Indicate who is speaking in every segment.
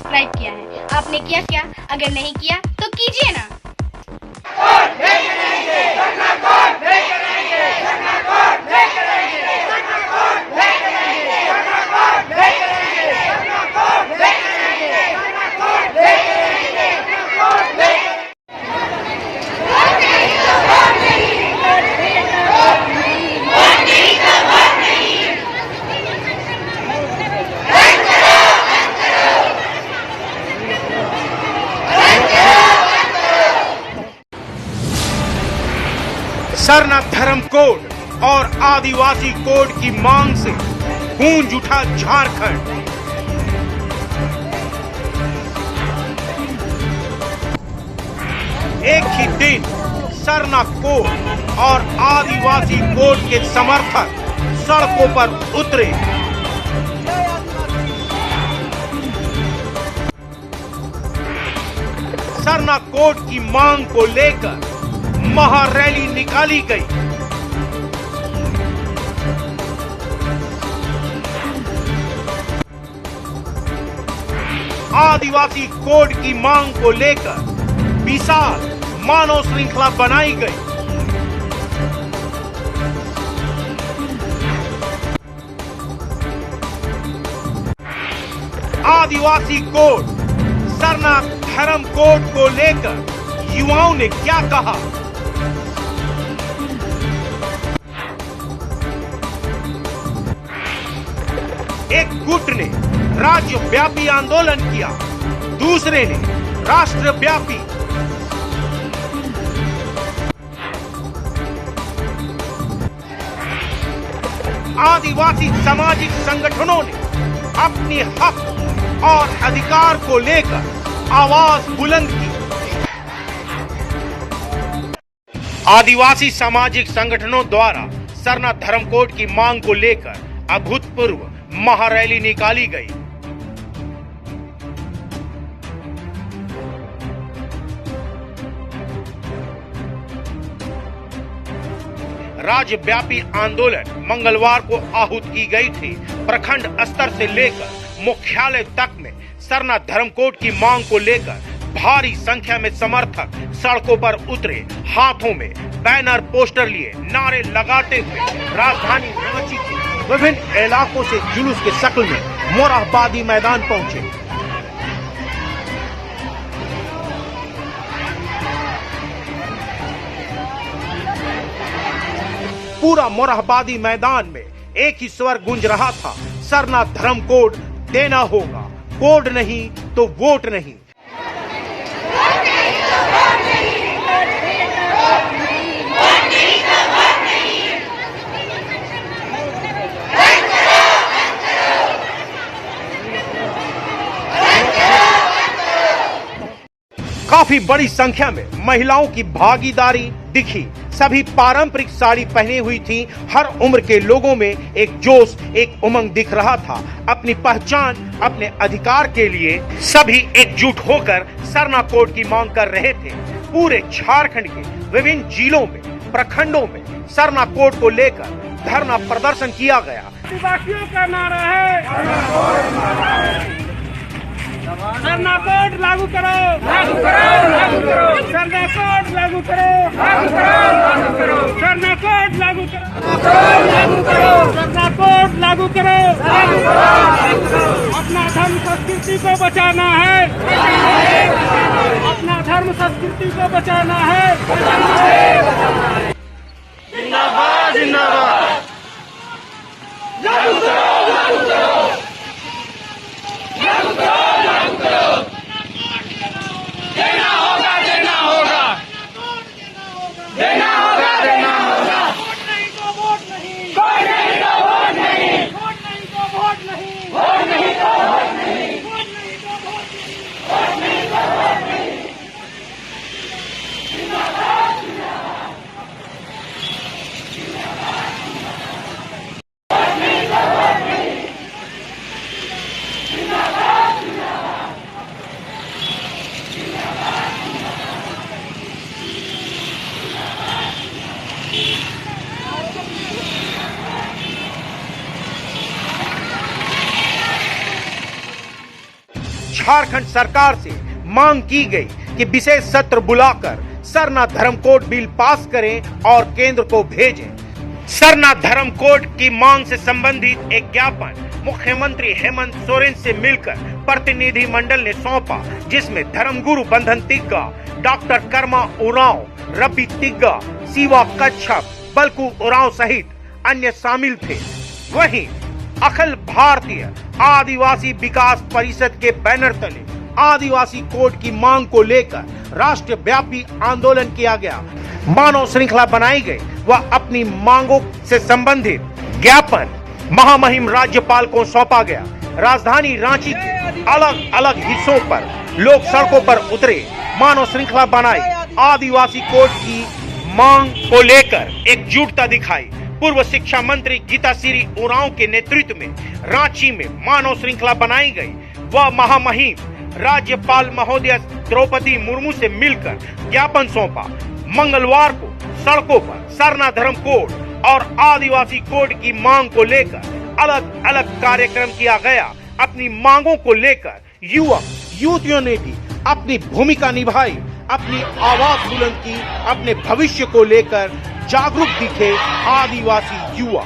Speaker 1: Subscribe किया है। आपने किया क्या? अगर नहीं किया तो कीजिए ना।
Speaker 2: सरना धर्म कोड और आदिवासी कोड की मांग से गूंज उठा झारखंड। एक ही दिन सरना कोड और आदिवासी कोड के समर्थक सड़कों पर उतरे। सरना कोड की मांग को लेकर महारैली निकाली गई। आदिवासी कोड की मांग को लेकर विशाल मानव श्रृंखला बनाई गई। आदिवासी कोड सरना धर्म कोड को लेकर युवाओं ने क्या कहा? एक गुट ने राज्यव्यापी आंदोलन किया, दूसरे ने राष्ट्रव्यापी। आदिवासी सामाजिक संगठनों ने अपने हक और अधिकार को लेकर आवाज बुलंद की। आदिवासी सामाजिक संगठनों द्वारा सरना धर्म कोड की मांग को लेकर अभूतपूर्व महारैली निकाली गई। राज्यव्यापी आंदोलन मंगलवार को आहूत की गई थी। प्रखंड स्तर से लेकर मुख्यालय तक में सरना धर्म कोड की मांग को लेकर भारी संख्या में समर्थक सड़कों पर उतरे। हाथों में बैनर पोस्टर लिए नारे लगाते हुए राजधानी रांची के विभिन्न इलाकों से जुलूस के शक्ल में मोरहाबादी मैदान पहुंचे। पूरा मोरहाबादी मैदान में एक ही स्वर गूंज रहा था, सरना धर्म कोड देना होगा, कोड नहीं तो वोट नहीं। काफी बड़ी संख्या में महिलाओं की भागीदारी दिखी। सभी पारंपरिक साड़ी पहनी हुई थी। हर उम्र के लोगों में एक जोश, एक उमंग दिख रहा था। अपनी पहचान, अपने अधिकार के लिए सभी एकजुट होकर सरना कोड की मांग कर रहे थे। पूरे झारखंड के विभिन्न जिलों में, प्रखंडों में सरना कोड को लेकर धरना प्रदर्शन किया गया।
Speaker 3: आदिवासियों का नारा है सरना कोड लागू करो, लागू करो, लागू करो, सरना कोड लागू करो, लागू करो, लागू करो, सरना कोड लागू करो, लागू करो, सरना कोड लागू करो, लागू करो, लागू करो। अपना धर्म संस्कृति को बचाना है, अपना धर्म संस्कृति को बचाना है। जिंदाबाद, जिंदाबाद, लागू करो, लागू करो, लागू करो। देना होगा, देना होगा, देना होगा, देना होगा। वोट नहीं तो वोट नहीं, वोट नहीं तो वोट नहीं, वोट नहीं तो वोट नहीं, वोट नहीं तो वोट नहीं, वोट नहीं तो वोट नहीं, वोट नहीं तो वोट नहीं। जिंदाबाद, जिंदाबाद,
Speaker 2: झारखंड सरकार से मांग की गई कि विशेष सत्र बुलाकर सरना धर्म कोड बिल पास करें और केंद्र को भेजें। सरना धर्म कोड की मांग से संबंधित एक ज्ञापन मुख्यमंत्री हेमंत सोरेन से मिलकर प्रतिनिधि मंडल ने सौंपा, जिसमें धर्मगुरु बंधन तिग्गा, डॉक्टर कर्मा उरांव, रवि तिग्गा, शिवा कच्छप, बलकू उरांव सहित अन्य शामिल थे। वहीं अखिल भारतीय आदिवासी विकास परिषद के बैनर तले आदिवासी कोड की मांग को लेकर राष्ट्रव्यापी आंदोलन किया गया। मानव श्रृंखला बनाई गई व अपनी मांगों से संबंधित ज्ञापन महामहिम राज्यपाल को सौंपा गया। राजधानी रांची के अलग अलग हिस्सों पर लोग सड़कों पर उतरे, मानव श्रृंखला बनाई, आदिवासी कोड की मांग को लेकर एकजुटता दिखाई। पूर्व शिक्षा मंत्री गीताश्री उरांव के नेतृत्व में रांची में मानव श्रृंखला बनाई गई व महामहिम राज्यपाल महोदय द्रौपदी मुर्मू से मिलकर ज्ञापन सौंपा। मंगलवार को सड़कों पर सरना धर्म कोड और आदिवासी कोड की मांग को लेकर अलग अलग कार्यक्रम किया गया। अपनी मांगों को लेकर युवक युवतियों ने भी अपनी भूमिका निभाई, अपनी आवाज बुलंद की, अपने भविष्य को लेकर जागरूक दिखे आदिवासी युवा।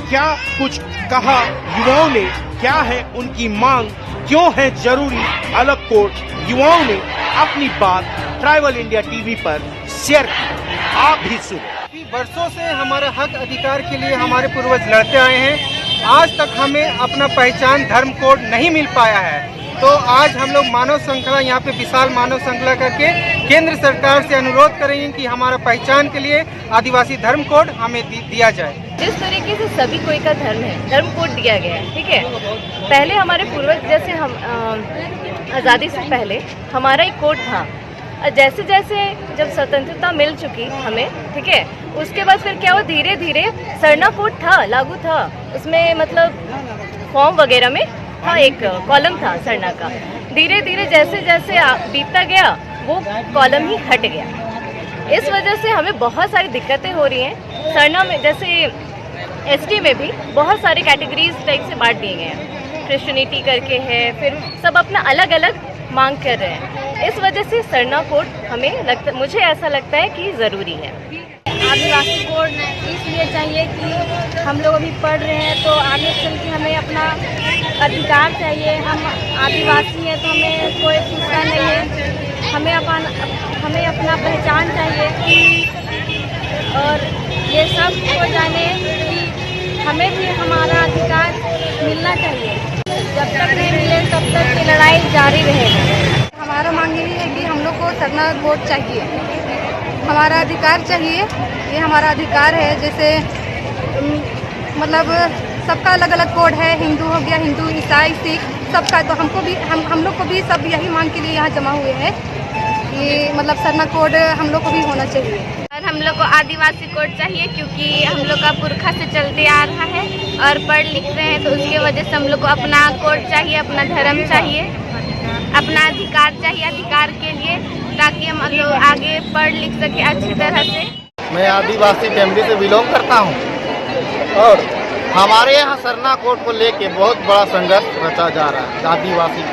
Speaker 2: क्या कुछ कहा युवाओं ने, क्या है उनकी मांग, क्यों है जरूरी अलग कोड, युवाओं ने अपनी बात ट्राइबल इंडिया टीवी पर शेयर की। आप भी सुनो।
Speaker 4: वर्षों से हमारा हक अधिकार के लिए हमारे पूर्वज लड़ते आए हैं। आज तक हमें अपना पहचान धर्म कोड नहीं मिल पाया है, तो आज हम लोग मानव श्रृंखला यहाँ पे विशाल मानव श्रृंखला करके केंद्र सरकार से अनुरोध करेंगे कि हमारा पहचान के लिए आदिवासी धर्म कोड हमें दिया जाए।
Speaker 5: जिस तरीके से सभी कोई का धर्म है, धर्म कोड दिया गया है, ठीक है। पहले हमारे पूर्वज जैसे हम आज़ादी से पहले हमारा एक कोड था। जैसे जैसे जब स्वतंत्रता मिल चुकी हमें, ठीक है, उसके बाद फिर क्या हुआ, धीरे धीरे सरना कोड था, लागू था, उसमें मतलब फॉर्म वगैरह में था, एक कॉलम था सरना का। धीरे धीरे जैसे जैसे बीतता गया वो कॉलम ही हट गया। इस वजह से हमें बहुत सारी दिक्कतें हो रही हैं। सरना में जैसे एसटी में भी बहुत सारे कैटेगरीज टाइप से बांट दिए गए हैं, क्रिश्चियनिटी करके है, फिर सब अपना अलग अलग मांग कर रहे हैं। इस वजह से सरना कोड मुझे ऐसा लगता है कि ज़रूरी है।
Speaker 6: आदिवासी कोड इसलिए चाहिए कि हम लोग अभी पढ़ रहे हैं, तो आगे चल के हमें अपना अधिकार चाहिए। हम आदिवासी हैं तो हमें कोई पूछता नहीं है, हमें अपना पहचान चाहिए। और ये सब को जाने कि हमें भी हमारा अधिकार मिलना चाहिए। जब तक नहीं मिले तब तक ये लड़ाई जारी रहेगी।
Speaker 7: हमारा मांग यही है कि हम लोग को सरना कोड चाहिए, हमारा अधिकार चाहिए। ये हमारा अधिकार है। जैसे मतलब सबका अलग अलग कोड है, हिंदू हो गया, हिंदू, ईसाई, सिख, सबका। तो हमको भी हम लोग को भी सब यही मांग के लिए यहाँ जमा हुए हैं कि मतलब सरना कोड हम लोग को भी होना चाहिए।
Speaker 1: और हम लोग को आदिवासी कोड चाहिए क्योंकि हम लोग का पुरखा से चलते आ रहा है और पढ़ लिख रहे हैं, तो उसकी वजह से हम लोग को अपना कोड चाहिए, अपना धर्म चाहिए, अपना अधिकार चाहिए। अधिकार के लिए ताकि हम लोग आगे पढ़ लिख सके अच्छी तरह से।
Speaker 4: मैं आदिवासी फैमिली से बिलोंग करता हूँ और हमारे यहाँ सरना कोड को लेके बहुत बड़ा संघर्ष रचा जा रहा है। आदिवासी,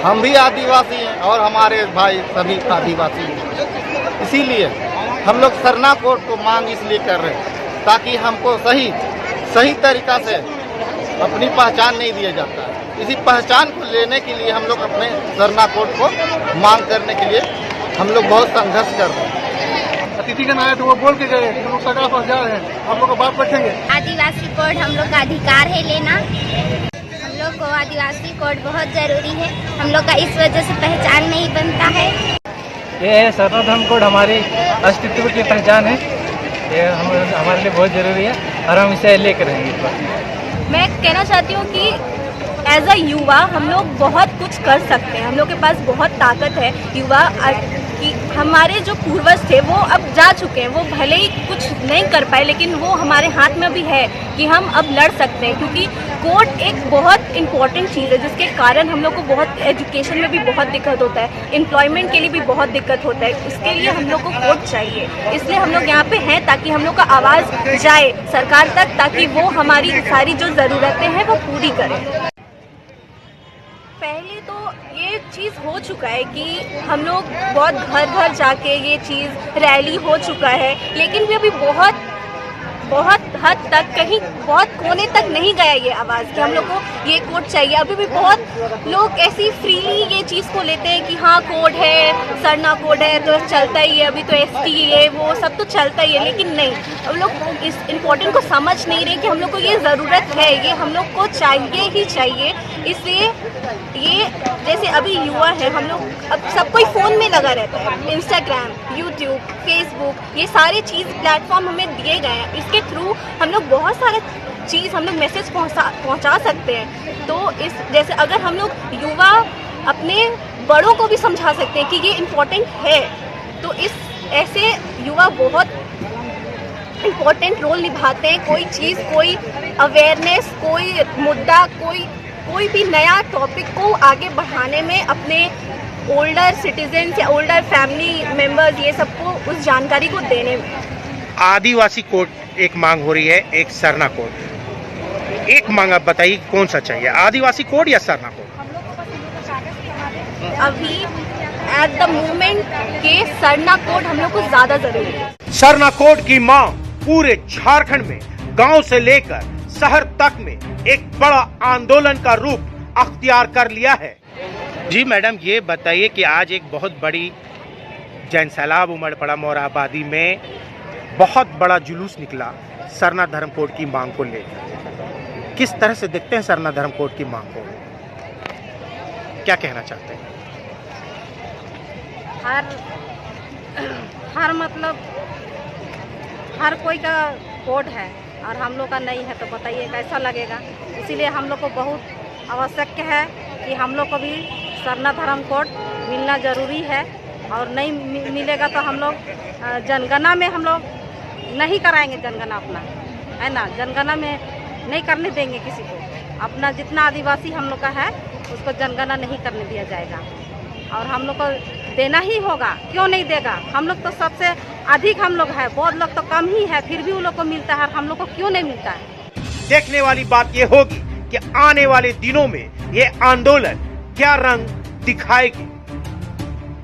Speaker 4: हम भी आदिवासी हैं और हमारे भाई सभी आदिवासी हैं। इसीलिए हम लोग सरना कोड को मांग इसलिए कर रहे हैं ताकि हमको सही तरीका से अपनी पहचान नहीं दिया जाता है। इसी पहचान को लेने के लिए हम लोग अपने सरना कोड को मांग करने के लिए हम लोग बहुत संघर्ष कर रहे हैं। अतिथिगण आए तो वो बोल के गए, हम लोग सरकार पास जा रहे हैं, आप लोग का बात बैठेंगे।
Speaker 6: आदिवासी कोड हम लोग का अधिकार है लेना। हम लोग को आदिवासी कोड बहुत जरूरी है। हम लोग का इस वजह से पहचान नहीं बनता है।
Speaker 4: ये है सरना धर्म कोड, हमारी अस्तित्व की पहचान है। ये हमारे लिए बहुत जरूरी है और हम इसे लेकर रहेंगे।
Speaker 5: मैं कहना चाहती हूँ कि एज अ युवा हम लोग बहुत कुछ कर सकते हैं। हम लोग के पास बहुत ताकत है। युवा कि हमारे जो पूर्वज थे वो अब जा चुके हैं, वो भले ही कुछ नहीं कर पाए, लेकिन वो हमारे हाथ में भी है कि हम अब लड़ सकते हैं। क्योंकि कोड एक बहुत इम्पॉर्टेंट चीज़ है जिसके कारण हम लोग को बहुत एजुकेशन में भी बहुत दिक्कत होता है, एम्प्लॉयमेंट के लिए भी बहुत दिक्कत होता है। उसके लिए हम लोग को कोड चाहिए, इसलिए हम लोग यहाँ पे हैं ताकि हम लोग का आवाज़ जाए सरकार तक, ताकि वो हमारी सारी जो ज़रूरतें हैं वो पूरी करें।
Speaker 6: पहले तो
Speaker 5: ये चीज़ हो चुका है कि हम लोग बहुत घर घर जाके ये चीज़ रैली हो चुका है, लेकिन भी अभी बहुत हद तक कहीं बहुत कोने तक नहीं गया ये आवाज़ कि हम लोग को ये कोड चाहिए। अभी भी बहुत लोग ऐसी फ्रीली ये चीज़ को लेते हैं कि हाँ कोड है, सरना कोड है तो चलता ही है, अभी तो ST है वो सब तो चलता ही है, लेकिन नहीं, हम लोग इस इम्पोर्टेंट को समझ नहीं रहे कि हम लोग को ये ज़रूरत है, ये हम लोग को चाहिए ही चाहिए। इसलिए ये जैसे अभी युवा है, हम लोग अब सब कोई फ़ोन में लगा रहता है, इंस्टाग्राम, यूट्यूब, फेसबुक, ये सारे चीज़ प्लेटफॉर्म हमें दिए गए हैं, इसके थ्रू हम लोग बहुत सारे चीज़ हम लोग मैसेज पहुंचा सकते हैं। तो इस जैसे अगर हम लोग युवा अपने बड़ों को भी समझा सकते हैं कि ये इम्पोर्टेंट है, तो इस ऐसे युवा बहुत इम्पोर्टेंट रोल निभाते हैं। कोई चीज़, कोई अवेयरनेस, कोई मुद्दा, कोई भी नया टॉपिक को आगे बढ़ाने में अपने ओल्डर सिटीजन्स या ओल्डर फैमिली मेम्बर्स ये सबको उस जानकारी को देने में।
Speaker 2: आदिवासी कोड एक मांग हो रही है, एक सरना कोड। एक मांग आप बताइए कौन सा चाहिए, आदिवासी कोड या सरना कोड?
Speaker 5: अभी एट द मोमेंट के सरना कोड हम लोग को ज्यादा जरूरी है।
Speaker 2: सरना कोड की मांग पूरे झारखंड में गांव से लेकर शहर तक में एक बड़ा आंदोलन का रूप अख्तियार कर लिया है। जी मैडम, ये बताइए कि आज एक बहुत बड़ी जैन सैलाब उमड़ पड़ा मोरहाबादी में, बहुत बड़ा जुलूस निकला सरना धर्म कोड की मांग को लेकर। किस तरह से देखते हैं सरना धर्म कोड की मांग को, क्या कहना चाहते हैं?
Speaker 6: हर मतलब हर कोई का कोड है और हम लोग का नहीं है, तो बताइए कैसा लगेगा। इसीलिए हम लोग को बहुत आवश्यक है कि हम लोग को भी सरना धर्म कोड मिलना ज़रूरी है, और नहीं मिलेगा तो हम लोग जनगणना में हम लोग नहीं कराएंगे, जनगणना अपना है ना, जनगणना में नहीं करने देंगे किसी को। अपना जितना आदिवासी हम लोग का है उसको जनगणना नहीं करने दिया जाएगा, और हम लोग को देना ही होगा। क्यों नहीं देगा? हम लोग तो सबसे अधिक हम लोग है, बहुत लोग तो कम ही है, फिर भी उन लोग को मिलता है, हम लोग को क्यों नहीं मिलता है?
Speaker 2: देखने वाली बात ये होगी कि आने वाले दिनों में ये आंदोलन क्या रंग दिखाएगी।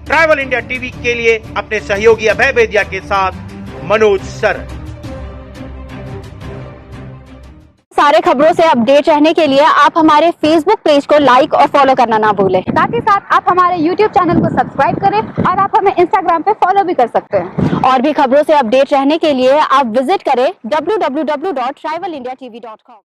Speaker 2: ट्राइबल इंडिया टीवी के लिए अपने सहयोगी अभय बेदिया के साथ मनोज सर।
Speaker 8: सारे खबरों से अपडेट रहने के लिए आप हमारे फेसबुक पेज को लाइक और फॉलो करना ना भूलें। साथ ही साथ आप हमारे यूट्यूब चैनल को सब्सक्राइब करें और आप हमें इंस्टाग्राम पे फॉलो भी कर सकते हैं। और भी खबरों से अपडेट रहने के लिए आप विजिट करें www.tribalindiatv.com।